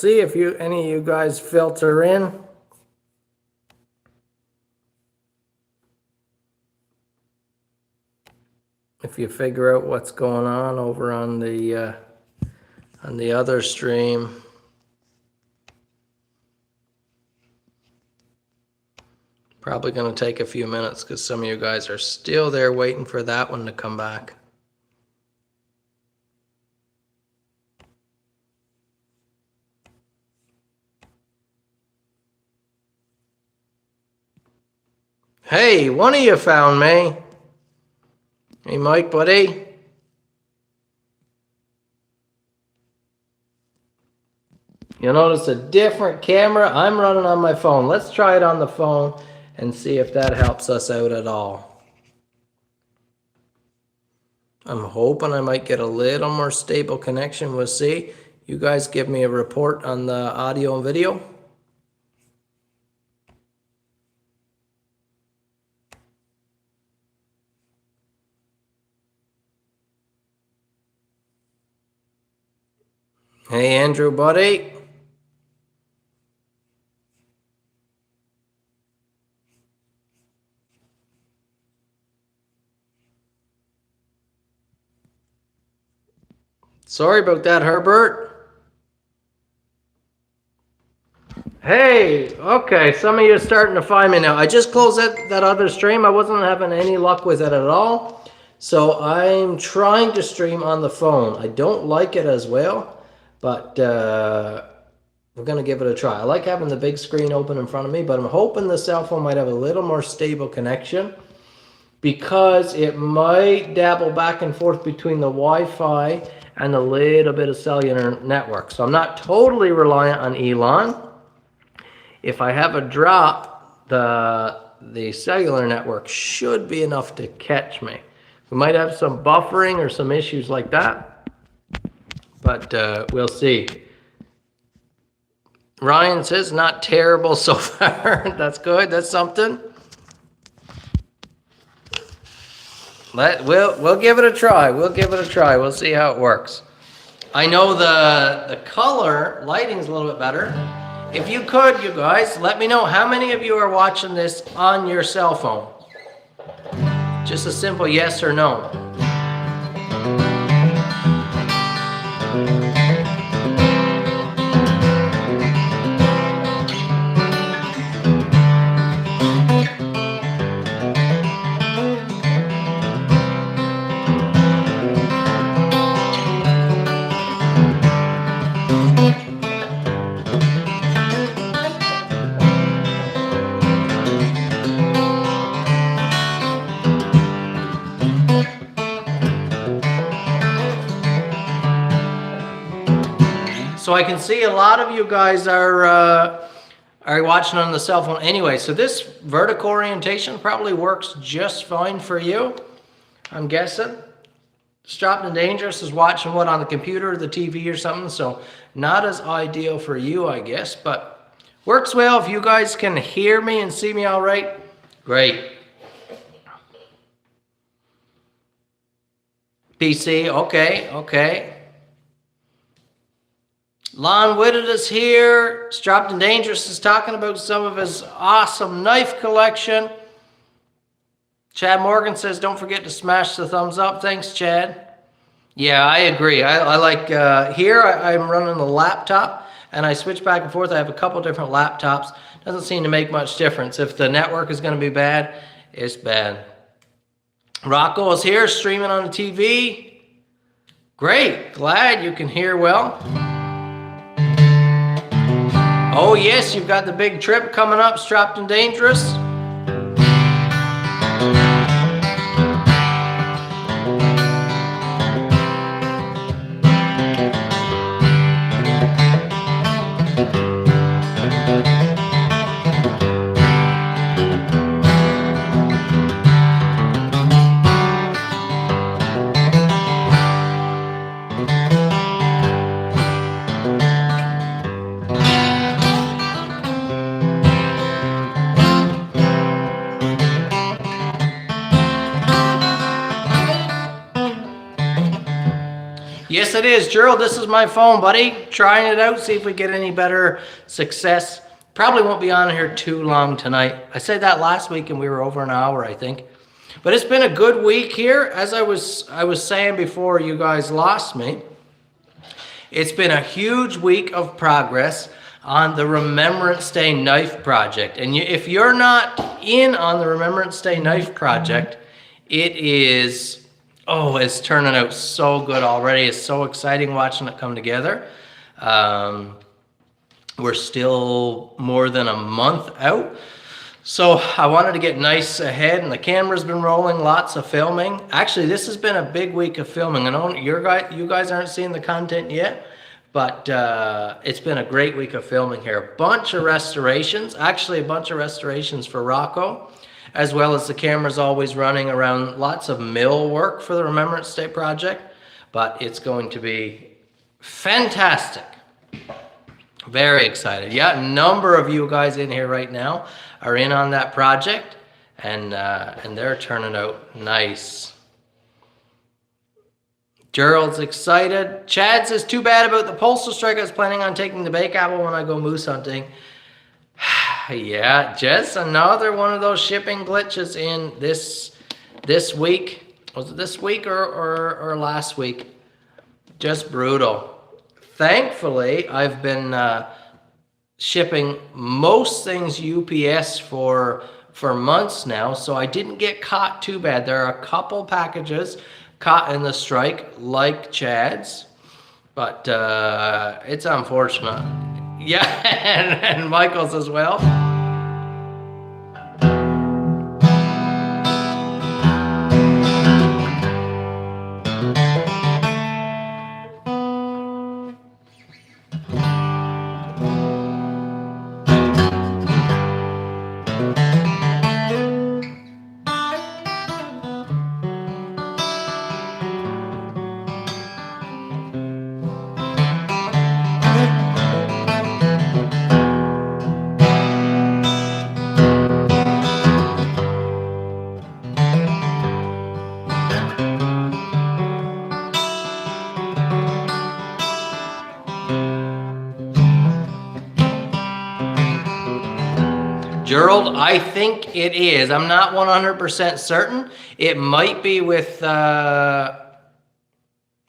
see if any of you guys filter in. If you figure out what's going on over on the other stream. Probably going to take a few minutes because some of you guys are still there waiting for that one to come back. Hey, one of you found me. Hey, Mike, buddy. You'll notice a different camera. I'm running on my phone. Let's try it on the phone and see if that helps us out at all. I'm hoping I might get a little more stable connection. We'll see. You guys give me a report on the audio and video. Hey, Andrew, buddy. Sorry about that, Herbert. Hey, okay, some of you are starting to find me now. I just closed that other stream. I wasn't having any luck with it at all. So I'm trying to stream on the phone. I don't like it as well, but we're going to give it a try. I like having the big screen open in front of me, but I'm hoping the cell phone might have a little more stable connection because it might dabble back and forth between the Wi-Fi and a little bit of cellular network. So I'm not totally reliant on Elon. If I have a drop, the cellular network should be enough to catch me. We might have some buffering or some issues like that, but we'll see. Ryan says not terrible so far. That's good. That's something. We'll give it a try. We'll give it a try. We'll see how it works. I know the color lighting's a little bit better. If you could, you guys, let me know how many of you are watching this on your cell phone. Just a simple yes or no. So I can see a lot of you guys are watching on the cell phone anyway. So this vertical orientation probably works just fine for you, I'm guessing. Strapped and Dangerous is watching what on the computer or the TV or something, so not as ideal for you, I guess, but works well. If you guys can hear me and see me all right, great. PC, okay. Lon Whitted is here. Strapped and Dangerous is talking about some of his awesome knife collection. Chad Morgan says, don't forget to smash the thumbs up. Thanks, Chad. Yeah, I agree. I like, here I'm running a laptop, and I switch back and forth. I have a couple different laptops. Doesn't seem to make much difference. If the network is going to be bad, it's bad. Rocco is here, streaming on the TV. Great. Glad you can hear well. Oh yes, you've got the big trip coming up, Strapped and Dangerous. Yes, it is. Gerald, this is my phone, buddy. Trying it out, see if we get any better success. Probably won't be on here too long tonight. I said that last week and we were over an hour, I think. But it's been a good week here. As I was saying before you guys lost me, it's been a huge week of progress on the Remembrance Day knife project. And if you're not in on the Remembrance Day knife project, it is, oh, it's turning out so good already. It's so exciting watching it come together. We're still more than a month out. So I wanted to get nice ahead, and the camera's been rolling, lots of filming. Actually, this has been a big week of filming. I know you guys aren't seeing the content yet, but it's been a great week of filming here. A bunch of restorations, actually a bunch of restorations for Rocco, as well as the camera's always running around lots of mill work for the Remembrance Day project, but it's going to be fantastic. Very excited. Yeah, a number of you guys in here right now are in on that project, and they're turning out nice. Gerald's excited. Chad says, too bad about the postal strike. I was planning on taking the bake apple when I go moose hunting. Yeah, just another one of those shipping glitches in this week. Was it this week or last week? Just brutal. Thankfully, I've been shipping most things UPS for months now, so I didn't get caught too bad. There are a couple packages caught in the strike, like Chad's, but it's unfortunate. Yeah, and Michael's as well. Gerald, I think it is. I'm not 100% certain. It might be with UPS.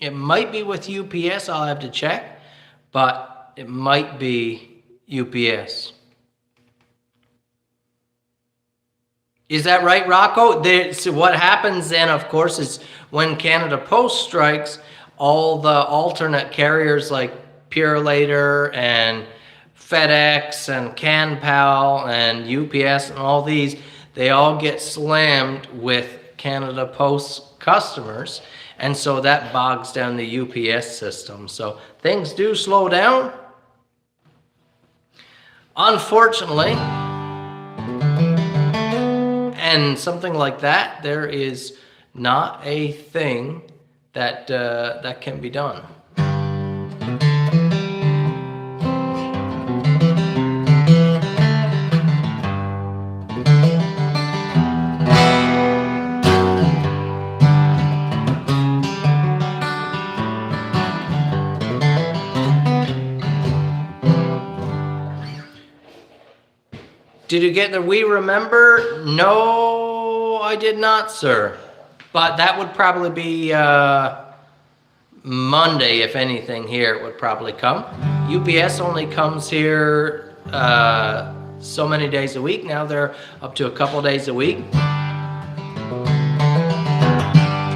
I'll have to check, but it might be UPS. Is that right, Rocco? So what happens then, of course, is when Canada Post strikes, all the alternate carriers like Purelator and FedEx and CanPal and UPS and all these, they all get slammed with Canada Post customers, and so that bogs down the UPS system. So things do slow down, unfortunately. And something like that, there is not a thing that that can be done. Did you get the We Remember? No, I did not, sir. But that would probably be Monday, if anything, here it would probably come. UPS only comes here so many days a week. Now they're up to a couple days a week.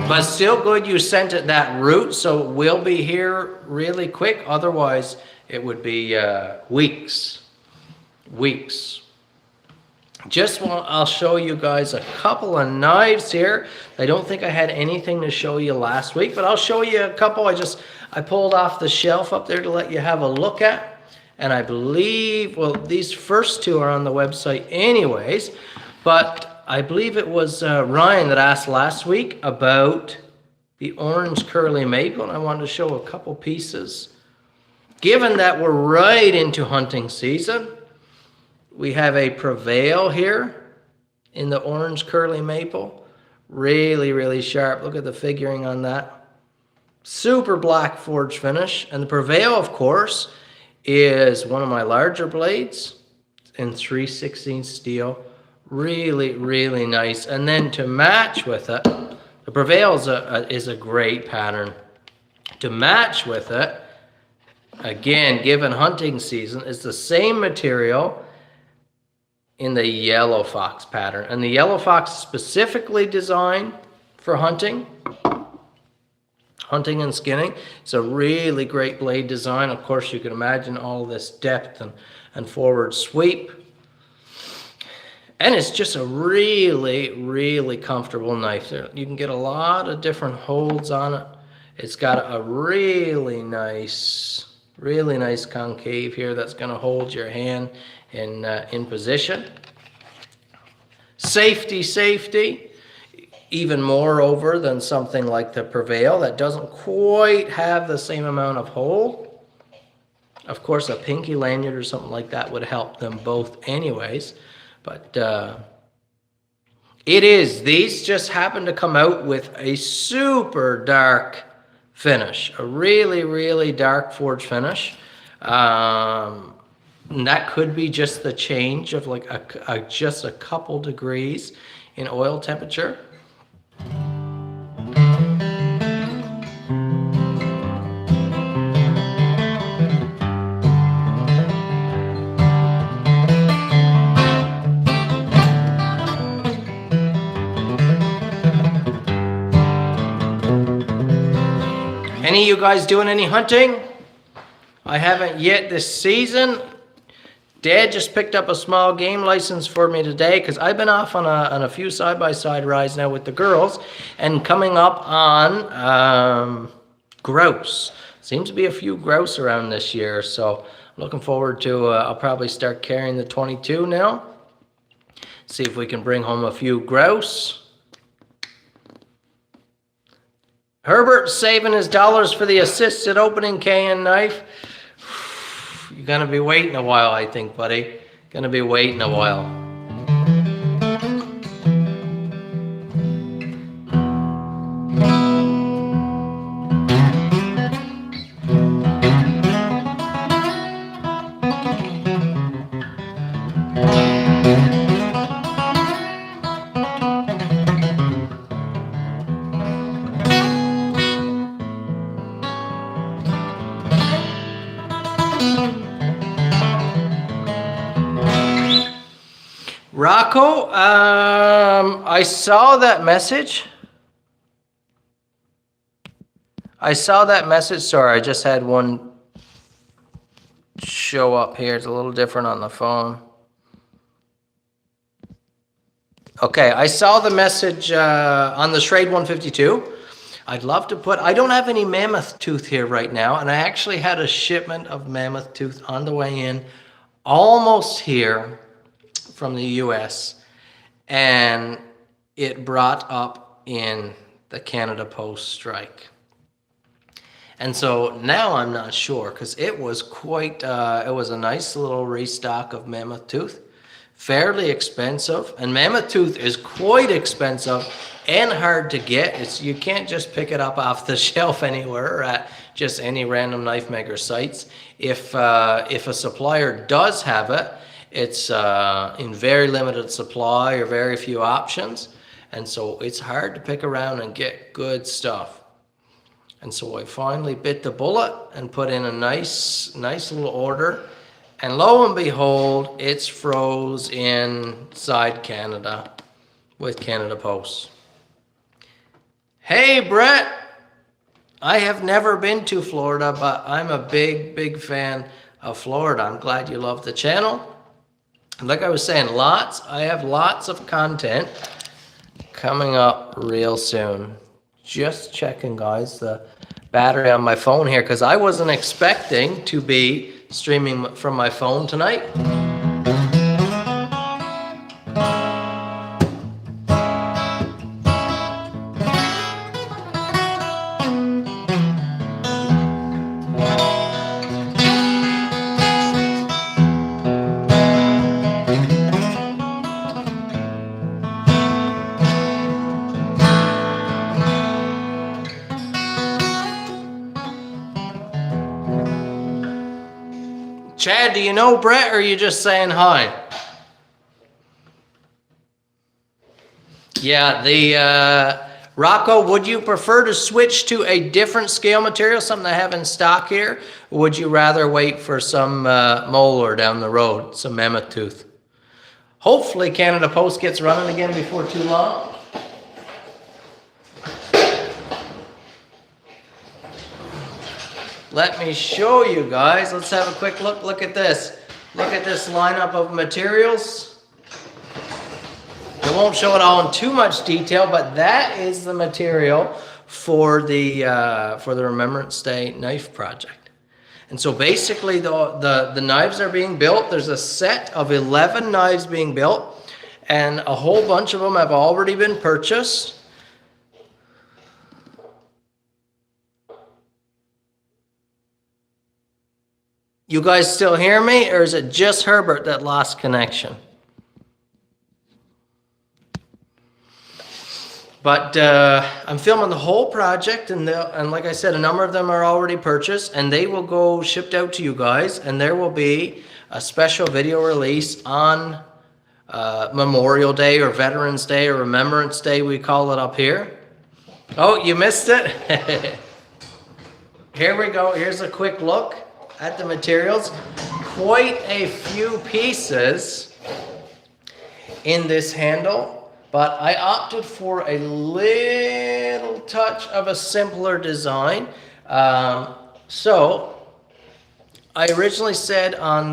But still good you sent it that route, so it will be here really quick. Otherwise, it would be weeks. I'll show you guys a couple of knives here. I don't think I had anything to show you last week, but I'll show you a couple. I pulled off the shelf up there to let you have a look at. And I believe, well, these first two are on the website anyways, but I believe it was Ryan that asked last week about the orange curly maple, and I wanted to show a couple pieces. Given that we're right into hunting season, we have a Prevail here in the orange curly maple. Really, really sharp. Look at the figuring on that. super black forge finish. And the Prevail, of course, is one of my larger blades in 3/16 steel. Really, really nice. And then to match with it, the Prevail is a great pattern. To match with it, again, given hunting season, is the same material in the Yellow Fox pattern. And the Yellow Fox is specifically designed for hunting and skinning. It's a really great blade design. Of course, you can imagine all this depth and forward sweep. And it's just a really, really comfortable knife. You can get a lot of different holds on it. It's got a really nice concave here that's going to hold your hand in position. Safety, even more over than something like the Prevail that doesn't quite have the same amount of hold. Of course, a pinky lanyard or something like that would help them both anyways. But these just happen to come out with a super dark finish, a really, really dark forge finish. And that could be just the change of like just a couple degrees in oil temperature. Any of you guys doing any hunting? I haven't yet this season. Dad just picked up a small game license for me today because I've been off on a few side-by-side rides now with the girls and coming up on grouse. Seems to be a few grouse around this year, so I'm looking forward to, I'll probably start carrying the 22 now. See if we can bring home a few grouse. Herbert's saving his dollars for the assisted opening KN knife. You're going to be waiting a while, I think, buddy. Going to be waiting a while. Rocco, I saw that message. Sorry, I just had one show up here. It's a little different on the phone. Okay, I saw the message on the Schrade 152. I'd love to put, I don't have any mammoth tooth here right now, and I actually had a shipment of mammoth tooth on the way in, almost here from the US, and it brought up in the Canada Post strike. And so now I'm not sure, because it was quite, it was a nice little restock of mammoth tooth. Fairly expensive, and mammoth tooth is quite expensive and hard to get. You can't just pick it up off the shelf anywhere at just any random knife maker sites. If a supplier does have it, it's in very limited supply or very few options, and so it's hard to pick around and get good stuff. And so I finally bit the bullet and put in a nice little order. And lo and behold, it's froze inside Canada with Canada Post. Hey, Brett. I have never been to Florida, but I'm a big fan of Florida. I'm glad you love the channel. And like I was saying, I have lots of content coming up real soon. Just checking, guys, the battery on my phone here, because I wasn't expecting to be streaming from my phone tonight. Chad, do you know Brett, or are you just saying hi? Yeah, the Rocco, would you prefer to switch to a different scale material, something I have in stock here? Or would you rather wait for some molar down the road, some mammoth tooth? Hopefully Canada Post gets running again before too long. Let me show you guys. Let's have a quick look. Look at this. Look at this lineup of materials. I won't show it all in too much detail, but that is the material for the Remembrance Day knife project. And so basically the knives are being built. There's a set of 11 knives being built, and a whole bunch of them have already been purchased. You guys still hear me, or is it just Herbert that lost connection? But I'm filming the whole project, and like I said, a number of them are already purchased, and they will go shipped out to you guys, and there will be a special video release on Memorial Day or Veterans Day or Remembrance Day, we call it up here. Oh, you missed it? Here we go. Here's a quick look at the materials. Quite a few pieces in this handle, but I opted for a little touch of a simpler design. So I originally said on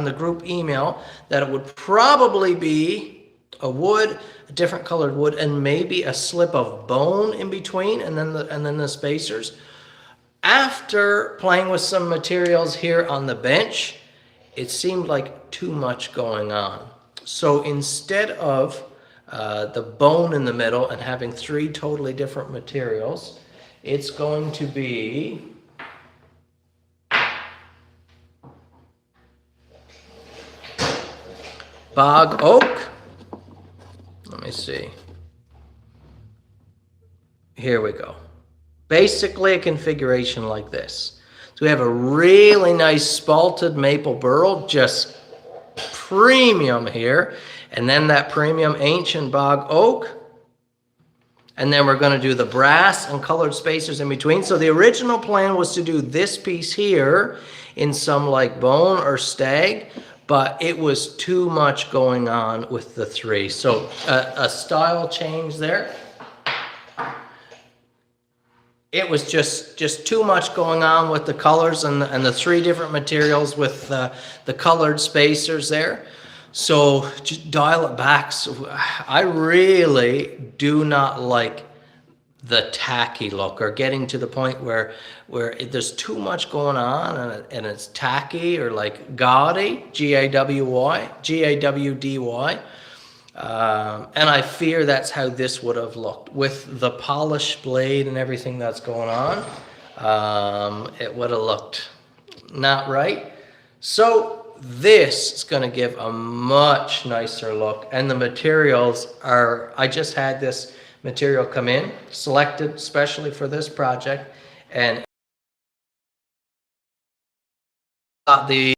the group email that it would probably be a wood, a different colored wood, and maybe a slip of bone in between, and then the spacers. After playing with some materials here on the bench, it seemed like too much going on. So instead of the bone in the middle and having 3 totally different materials, it's going to be bog oak. Let me see. Here we go. Basically a configuration like this. So we have a really nice spalted maple burl, just premium here. And then that premium ancient bog oak. And then we're going to do the brass and colored spacers in between. So the original plan was to do this piece here in some like bone or stag, but it was too much going on with the 3. So a style change there. It was just too much going on with the colors and the 3 different materials with the colored spacers there. So just dial it back. So I really do not like the tacky look, or getting to the point where there's too much going on and it's tacky or like gaudy, G-A-W-D-Y. And I fear that's how this would have looked with the polished blade and everything that's going on. It would have looked not right. So this is going to give a much nicer look, and the materials are, I just had this material come in, selected especially for this project, and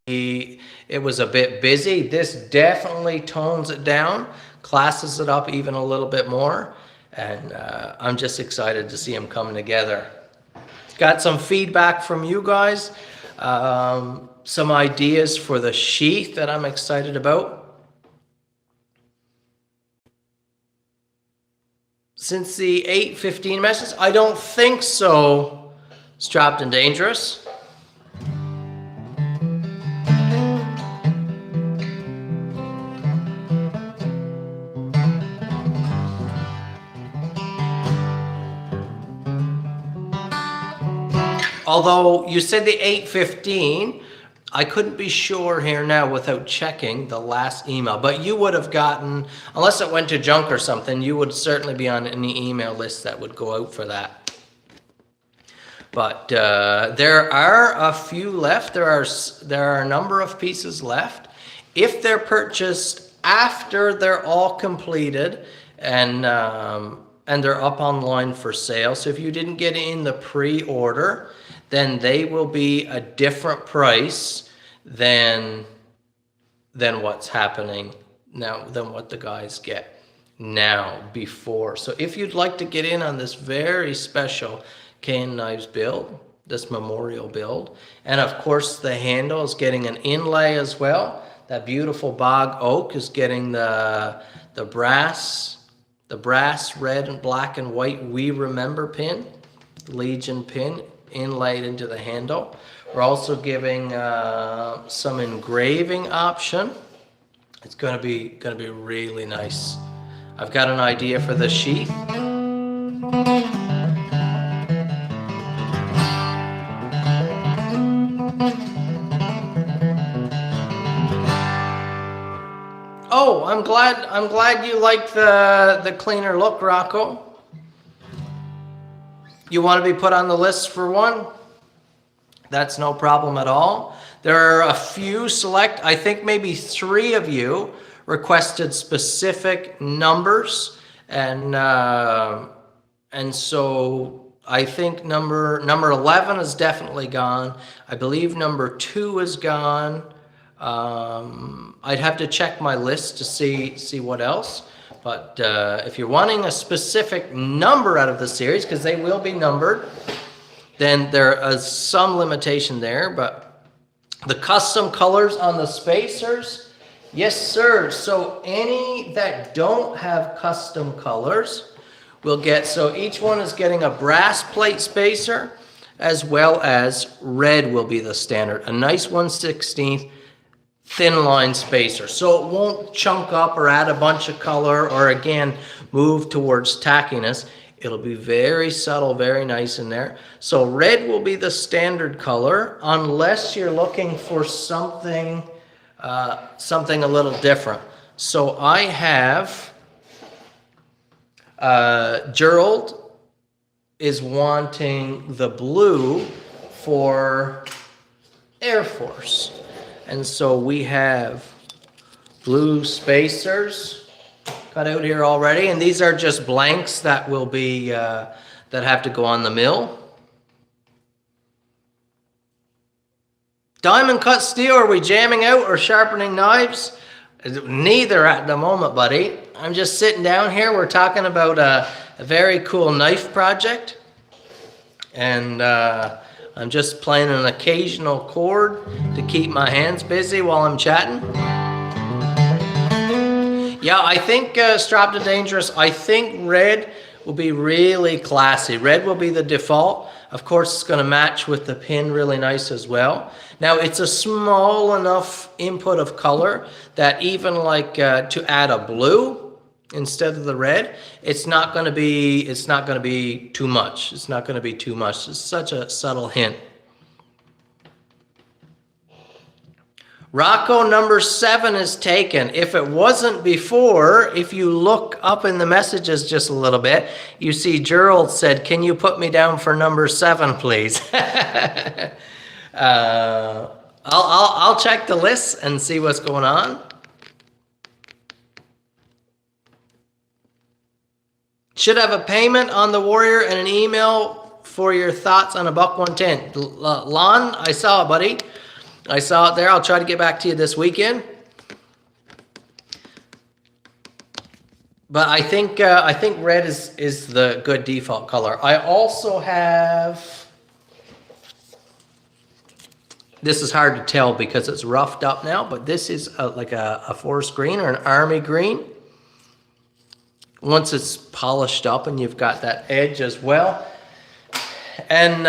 it was a bit busy. This definitely tones it down, classes it up even a little bit more, and I'm just excited to see them come together. Got some feedback from you guys, some ideas for the sheath that I'm excited about. Since the 8:15 message, I don't think so. Strapped and dangerous. Although you said the 8:15, I couldn't be sure here now without checking the last email. But you would have gotten, unless it went to junk or something, you would certainly be on any email list that would go out for that. But there are a few left. There are a number of pieces left. If they're purchased after they're all completed and they're up online for sale, so if you didn't get in the pre-order, then they will be a different price than what's happening now, than what the guys get now before. So if you'd like to get in on this very special Cane Knives build, this memorial build, and of course the handle is getting an inlay as well. That beautiful bog oak is getting the brass red and black and white We Remember pin, Legion pin inlaid into the handle. We're also giving some engraving option. It's gonna be really nice. I've got an idea for the sheath. Oh, I'm glad you like the cleaner look, Rocco. You want to be put on the list for one? That's no problem at all. There are a few select, I think maybe 3 of you requested specific numbers, and so I think number 11 is definitely gone. I believe number 2 is gone. I'd have to check my list to see what else. But if you're wanting a specific number out of the series, because they will be numbered, then there is some limitation there. But the custom colors on the spacers, yes, sir. So any that don't have custom colors will get, so each one is getting a brass plate spacer, as well as red will be the standard. A nice 1/16 thin line spacer, so it won't chunk up or add a bunch of color or again move towards tackiness. It'll be very subtle, very nice in there. So red will be the standard color unless you're looking for something something a little different. So I have Gerald is wanting the blue for Air Force. And so we have blue spacers cut out here already, and these are just blanks that will be that have to go on the mill. Diamond cut steel, are we jamming out or sharpening knives? Neither at the moment, buddy. I'm just sitting down here. We're talking about a very cool knife project, and I'm just playing an occasional chord to keep my hands busy while I'm chatting. Yeah, I think Strapped to Dangerous, I think red will be really classy. Red will be the default. Of course, it's going to match with the pin really nice as well. Now, it's a small enough input of color that even like to add a blue instead of the red, it's not going to be too much. It's not going to be too much. It's such a subtle hint. Rocco, number 7 is taken. If it wasn't before, if you look up in the messages just a little bit, you see Gerald said, "Can you put me down for number 7, please?" I'll check the list and see what's going on. Should have a payment on the Warrior and an email for your thoughts on a buck 110. Lon, I saw it, buddy. I saw it there. I'll try to get back to you this weekend. But I think red is the good default color. I also have, this is hard to tell because it's roughed up now, but this is like a forest green or an army green. Once it's polished up and you've got that edge as well. And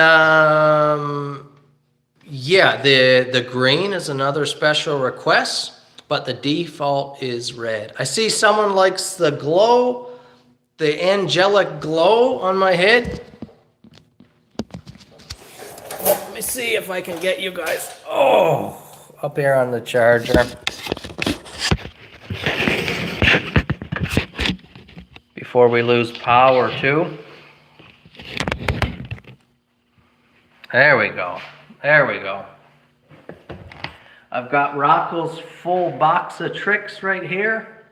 yeah, the green is another special request, but the default is red. I see someone likes the glow, the angelic glow on my head. Let me see if I can get you guys, up here on the charger. Before we lose power too. There we go. There we go. I've got Rocco's full box of tricks right here.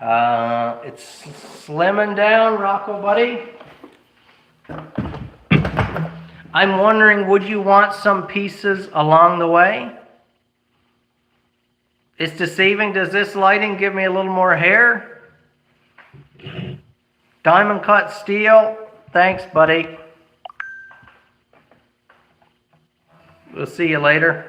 It's slimming down, Rocco, buddy. I'm wondering, would you want some pieces along the way? It's deceiving. Does this lighting give me a little more hair? Diamond cut steel. Thanks, buddy. We'll see you later.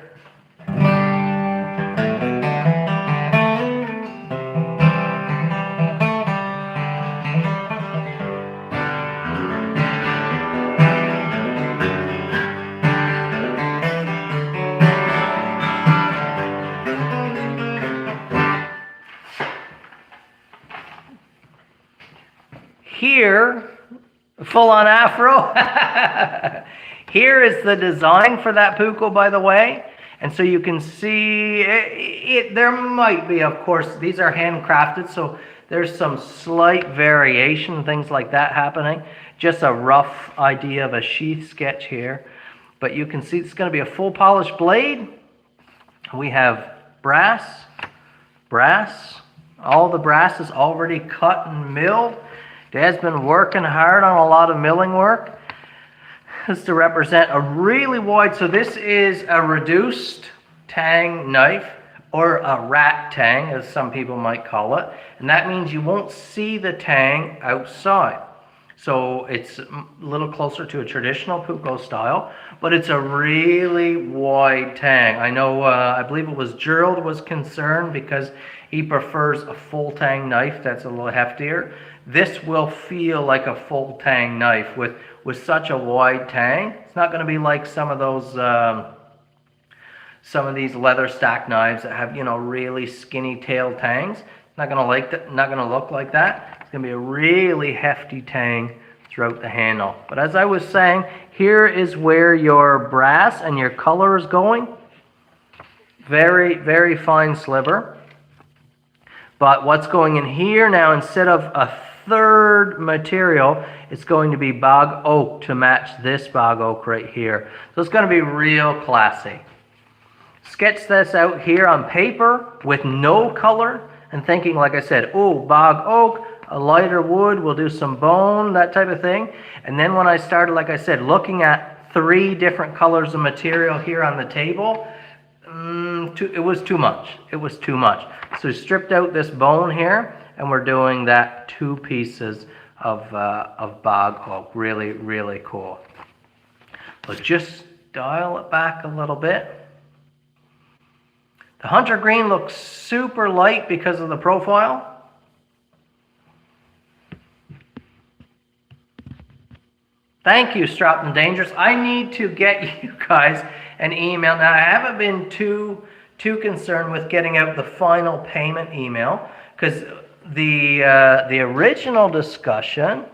Here, full on afro. Here is the design for that puko, by the way. And so you can see there might be, of course, these are handcrafted, so there's some slight variation, things like that happening. Just a rough idea of a sheath sketch here. But you can see it's going to be a full polished blade. We have brass. All the brass is already cut and milled. Dad's been working hard on a lot of milling work. This is to represent a really wide, so this is a reduced tang knife, or a rat tang, as some people might call it. And that means you won't see the tang outside. So it's a little closer to a traditional puko style, but it's a really wide tang. I know, I believe it was Gerald was concerned because he prefers a full tang knife that's a little heftier. This will feel like a full tang knife with such a wide tang. It's not going to be like some of those, some of these leather stack knives that have, you know, really skinny tail tangs. Not going to like that. Not going to look like that. It's going to be a really hefty tang throughout the handle. But as I was saying, here is where your brass and your color is going. Very, very fine sliver. But what's going in here now, instead of a third material, it's going to be bog oak to match this bog oak right here. So it's going to be real classy. Sketch this out here on paper with no color and thinking, like I said, oh, bog oak, a lighter wood, we'll do some bone, that type of thing. And then when I started, like I said, looking at 3 different colors of material here on the table, it was too much. It was too much. So we stripped out this bone here, and we're doing that 2 pieces of bog oak. Really, really cool. Let's just dial it back a little bit. The hunter green looks super light because of the profile. Thank you, Strapped and Dangerous. I need to get you guys an email. Now, I haven't been too concerned with getting out the final payment email because the original discussion,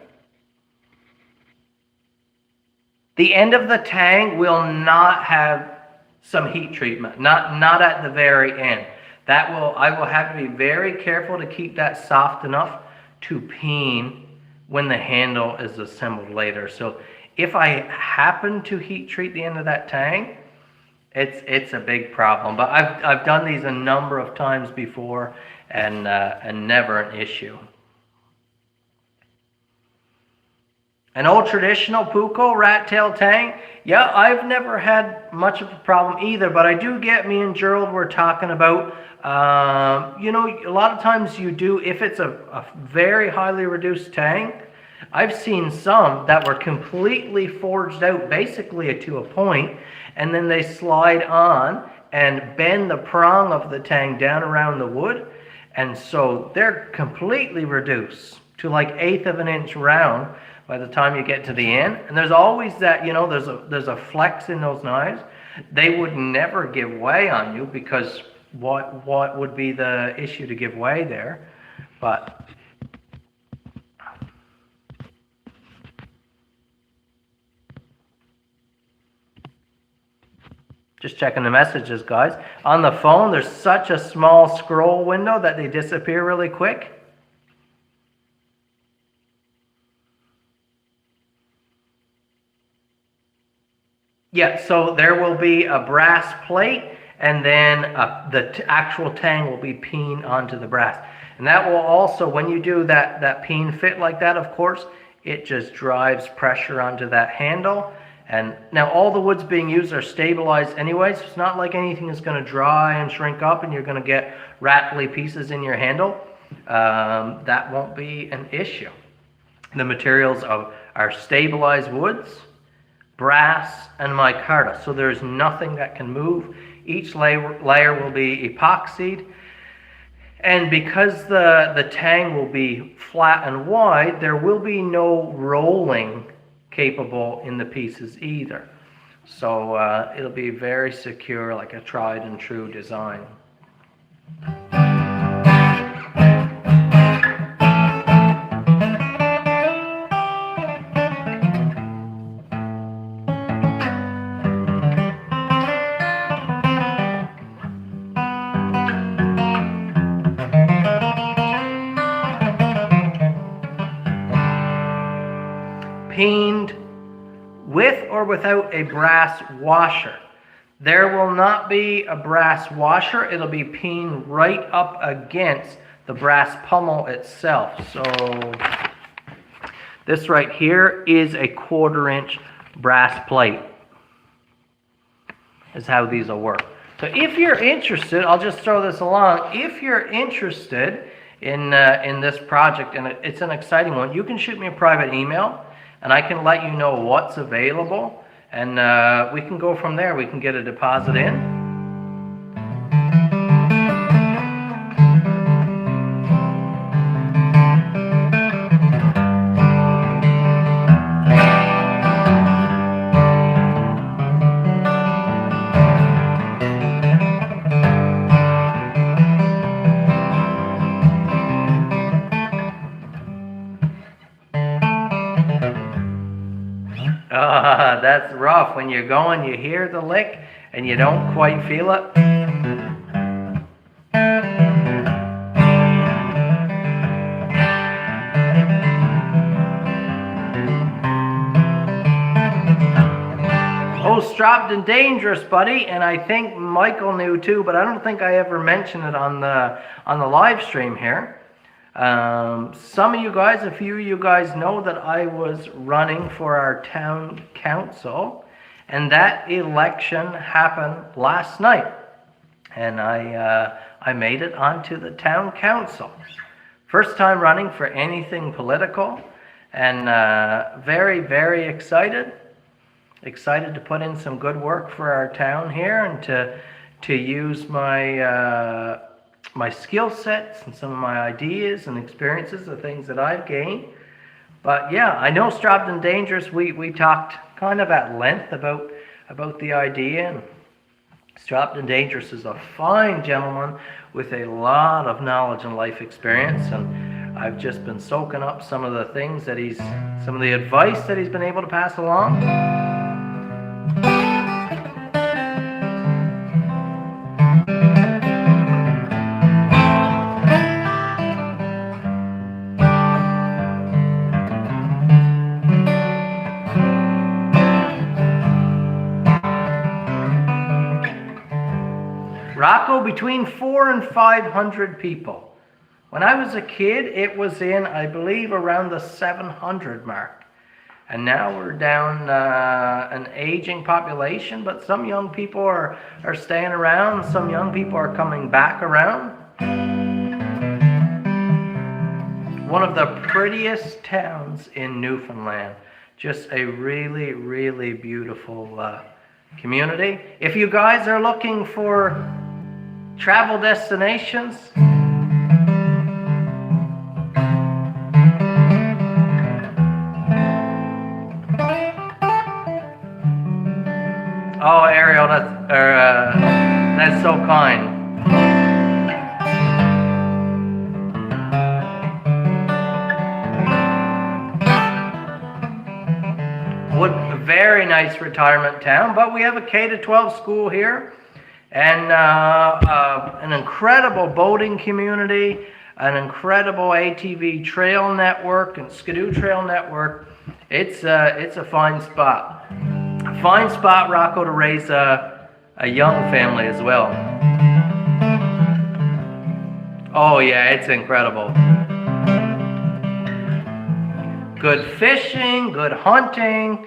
the end of the tang will not have some heat treatment, not at the very end. I will have to be very careful to keep that soft enough to peen when the handle is assembled later. So if I happen to heat treat the end of that tang, it's a big problem. But I've done these a number of times before and never an issue. An old traditional puko rat tail tang. Yeah, I've never had much of a problem either, but I do get, me and Gerald were talking about, you know, a lot of times you do, if it's a very highly reduced tang, I've seen some that were completely forged out basically to a point, and then they slide on and bend the prong of the tang down around the wood, and so they're completely reduced to like 1/8 of an inch round by the time you get to the end. And there's always that, you know, there's a flex in those knives. They would never give way on you, because what would be the issue to give way there? But just checking the messages, guys. On the phone, there's such a small scroll window that they disappear really quick. Yeah, so there will be a brass plate, and then the actual tang will be peened onto the brass. And that will also, when you do that peen fit like that, of course, it just drives pressure onto that handle, And now all the woods being used are stabilized anyway, so it's not like anything is going to dry and shrink up and you're going to get rattly pieces in your handle. That won't be an issue. The materials are stabilized woods, brass, and micarta, so there's nothing that can move. Each layer will be epoxied, and because the tang will be flat and wide, there will be no rolling capable in the pieces either. So it'll be very secure, like a tried and true design. Peened with or without a brass washer. There will not be a brass washer. It'll be peened right up against the brass pommel itself. So this right here is a 1/4-inch brass plate, is how these will work. So if you're interested, I'll just throw this along. If you're interested in this project, and it's an exciting one, you can shoot me a private email and I can let you know what's available, and we can go from there. We can get a deposit in. That's rough. When you're going, you hear the lick and you don't quite feel it. Oh, strapped and dangerous, buddy, and I think Michael knew too, but I don't think I ever mentioned it on the live stream here. Some of you guys, a few of you guys know that I was running for our town council, and that election happened last night, and I made it onto the town council. First time running for anything political, and very, very excited to put in some good work for our town here, and to use my my skill sets and some of my ideas and experiences, the things that I've gained. But yeah, I know Strapped and Dangerous, we talked kind of at length about the idea, and Strapped and Dangerous is a fine gentleman with a lot of knowledge and life experience, and I've just been soaking up some of the things that some of the advice that he's been able to pass along. Rocco, between 400 and 500 people. When I was a kid, it was in, I believe, around the 700 mark. And now we're down an aging population, but some young people are staying around, some young people are coming back around. One of the prettiest towns in Newfoundland. Just a really, really beautiful community. If you guys are looking for travel destinations, oh, Ariel, that's so kind. Very nice retirement town, but we have a K-12 school here, and an incredible boating community, an incredible ATV trail network and Skidoo trail network. It's a fine spot. A fine spot, Rocco, to raise a young family as well. Oh yeah, it's incredible. Good fishing, good hunting,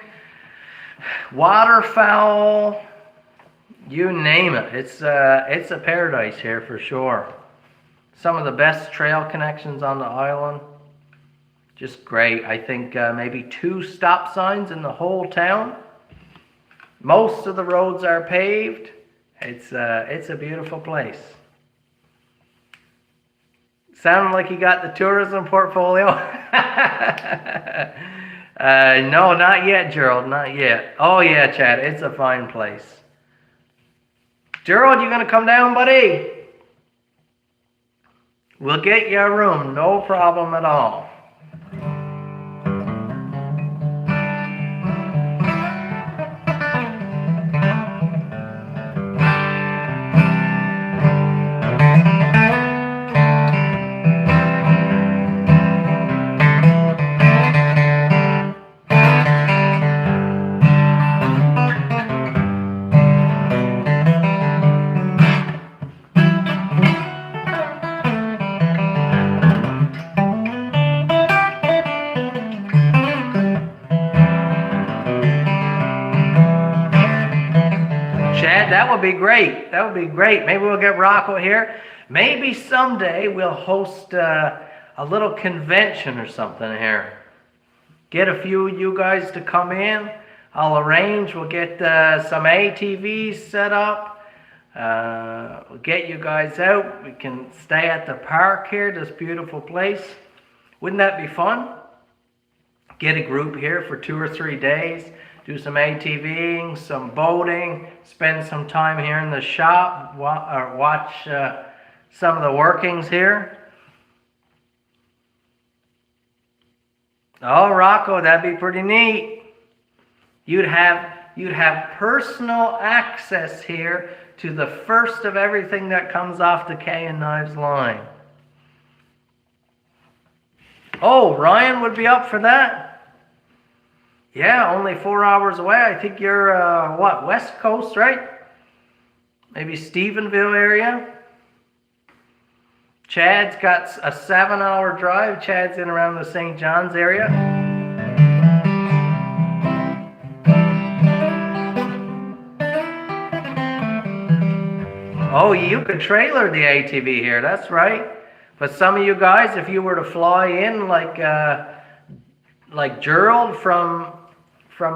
Waterfowl, you name it. It's a paradise here for sure. Some of the best trail connections on the island. Just great. I think maybe 2 stop signs in the whole town. Most of the roads are paved. It's a beautiful place. Sounding like you got the tourism portfolio? No, not yet, Gerald. Not yet. Oh yeah, Chad. It's a fine place. Gerald, you gonna come down, buddy? We'll get you a room. No problem at all. That would be great. That would be great. Maybe we'll get Rocco here. Maybe someday we'll host a little convention or something here. Get a few of you guys to come in. I'll arrange. We'll get some ATVs set up. We'll get you guys out. We can stay at the park here, this beautiful place. Wouldn't that be fun? Get a group here for 2 or 3 days. Do some ATVing, some boating, spend some time here in the shop, watch some of the workings here. Oh, Rocco, that'd be pretty neat. You'd have personal access here to the first of everything that comes off the K and Knives line. Oh, Ryan would be up for that. Yeah, only 4 hours away. I think you're, what, West Coast, right? Maybe Stephenville area. Chad's got a 7-hour drive. Chad's in around the St. John's area. Oh, you could trailer the ATV here. That's right. But some of you guys, if you were to fly in like Gerald from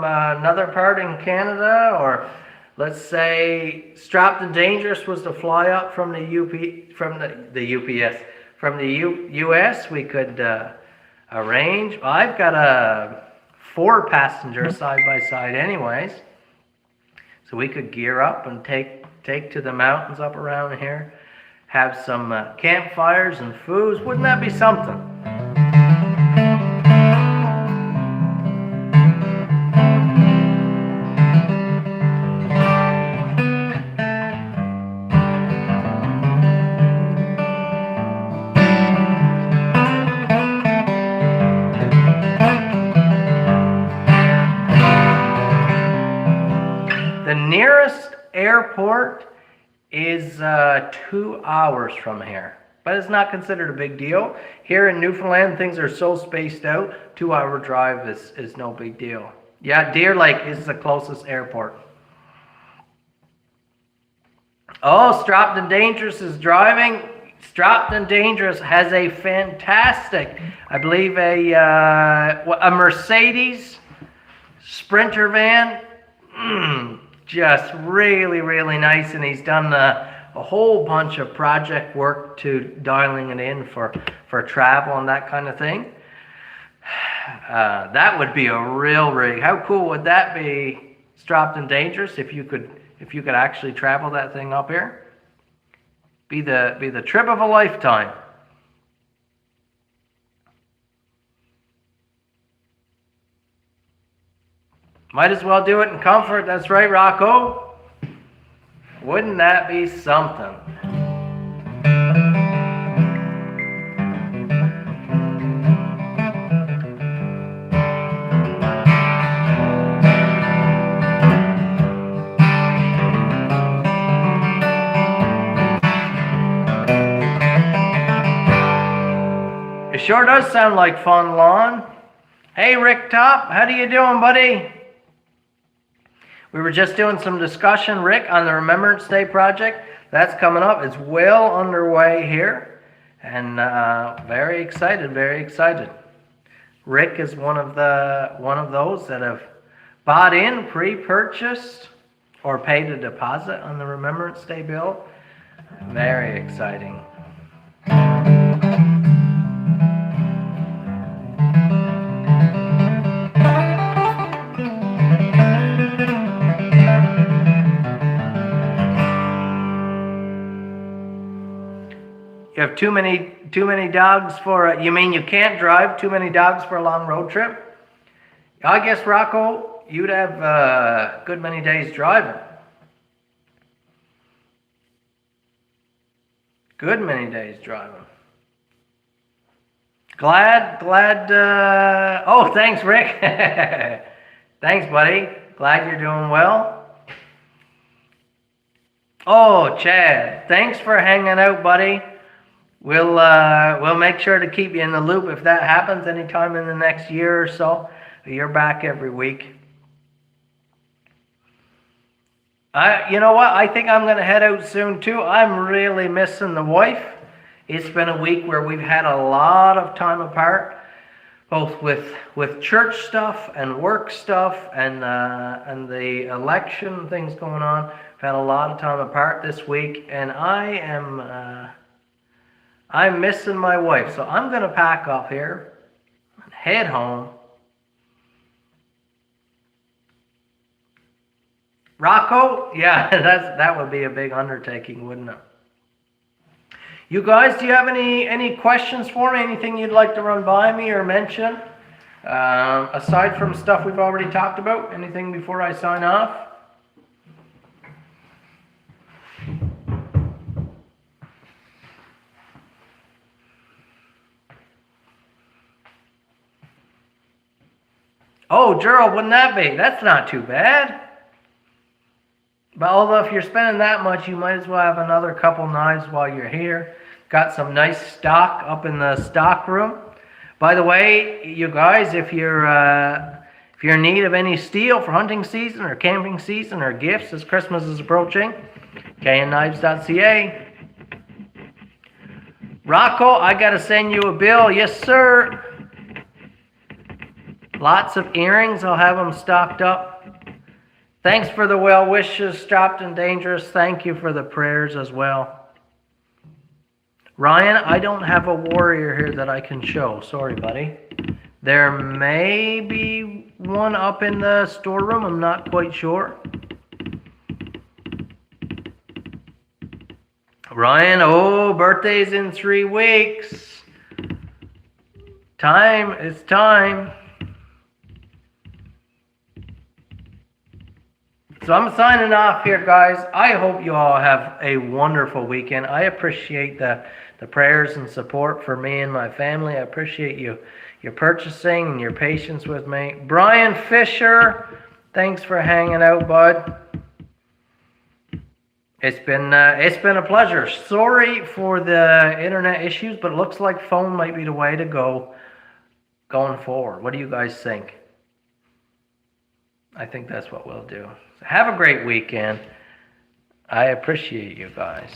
another part in Canada, or let's say Strapped and Dangerous was to fly up from the US, we could arrange. I've got a 4-passenger side-by-side anyways, so we could gear up and take to the mountains up around here, have some campfires and foods. Wouldn't that be something? The nearest airport is 2 hours from here, but it's not considered a big deal. Here in Newfoundland, things are so spaced out, 2-hour drive is no big deal. Yeah, Deer Lake is the closest airport. Oh, Strapped and Dangerous is driving. Strapped and Dangerous has a fantastic, I believe a Mercedes Sprinter van. Just really, really nice, and he's done a whole bunch of project work to dialing it in for travel and that kind of thing. That would be a real rig. How cool would that be, Strapped and Dangerous, if you could actually travel that thing up here? Be the trip of a lifetime. Might as well do it in comfort. That's right, Rocco. Wouldn't that be something? It sure does sound like fun, Lon. Hey, Rick Top, how do you doing, buddy? We were just doing some discussion, Rick, on the Remembrance Day project. That's coming up. It's well underway here, and very excited, very excited. Rick is one of those that have bought in, pre-purchased, or paid a deposit on the Remembrance Day bill. Very exciting. You have too many dogs for you mean you can't drive too many dogs for a long road trip? I guess, Rocco, you'd have a good many days driving. Good many days driving. Glad, oh, thanks, Rick. Thanks, buddy. Glad you're doing well. Oh, Chad, thanks for hanging out, buddy. We'll make sure to keep you in the loop if that happens anytime in the next year or so. You're back every week. You know what? I think I'm going to head out soon too. I'm really missing the wife. It's been a week where we've had a lot of time apart, both with church stuff and work stuff and the election things going on. We've had a lot of time apart this week, and I'm missing my wife. So I'm going to pack up here and head home. Rocco? Yeah, that would be a big undertaking, wouldn't it? You guys, do you have any questions for me? Anything you'd like to run by me or mention? Aside from stuff we've already talked about, anything before I sign off? Oh, Gerald, wouldn't that be? That's not too bad. But although if you're spending that much, you might as well have another couple knives while you're here. Got some nice stock up in the stock room. By the way, you guys, if you're in need of any steel for hunting season or camping season or gifts as Christmas is approaching, knknives.ca. Rocco, I gotta send you a bill. Yes, sir. Lots of earrings. I'll have them stocked up. Thanks for the well wishes, Strapped and Dangerous. Thank you for the prayers as well. Ryan, I don't have a warrior here that I can show. Sorry, buddy. There may be one up in the storeroom. I'm not quite sure. Ryan, oh, birthday's in 3 weeks. It's time. So I'm signing off here, guys. I hope you all have a wonderful weekend. I appreciate the prayers and support for me and my family. I appreciate your purchasing and your patience with me. Brian Fisher, thanks for hanging out, bud. It's been a pleasure. Sorry for the internet issues, but it looks like phone might be the way to go going forward. What do you guys think? I think that's what we'll do. Have a great weekend. I appreciate you guys.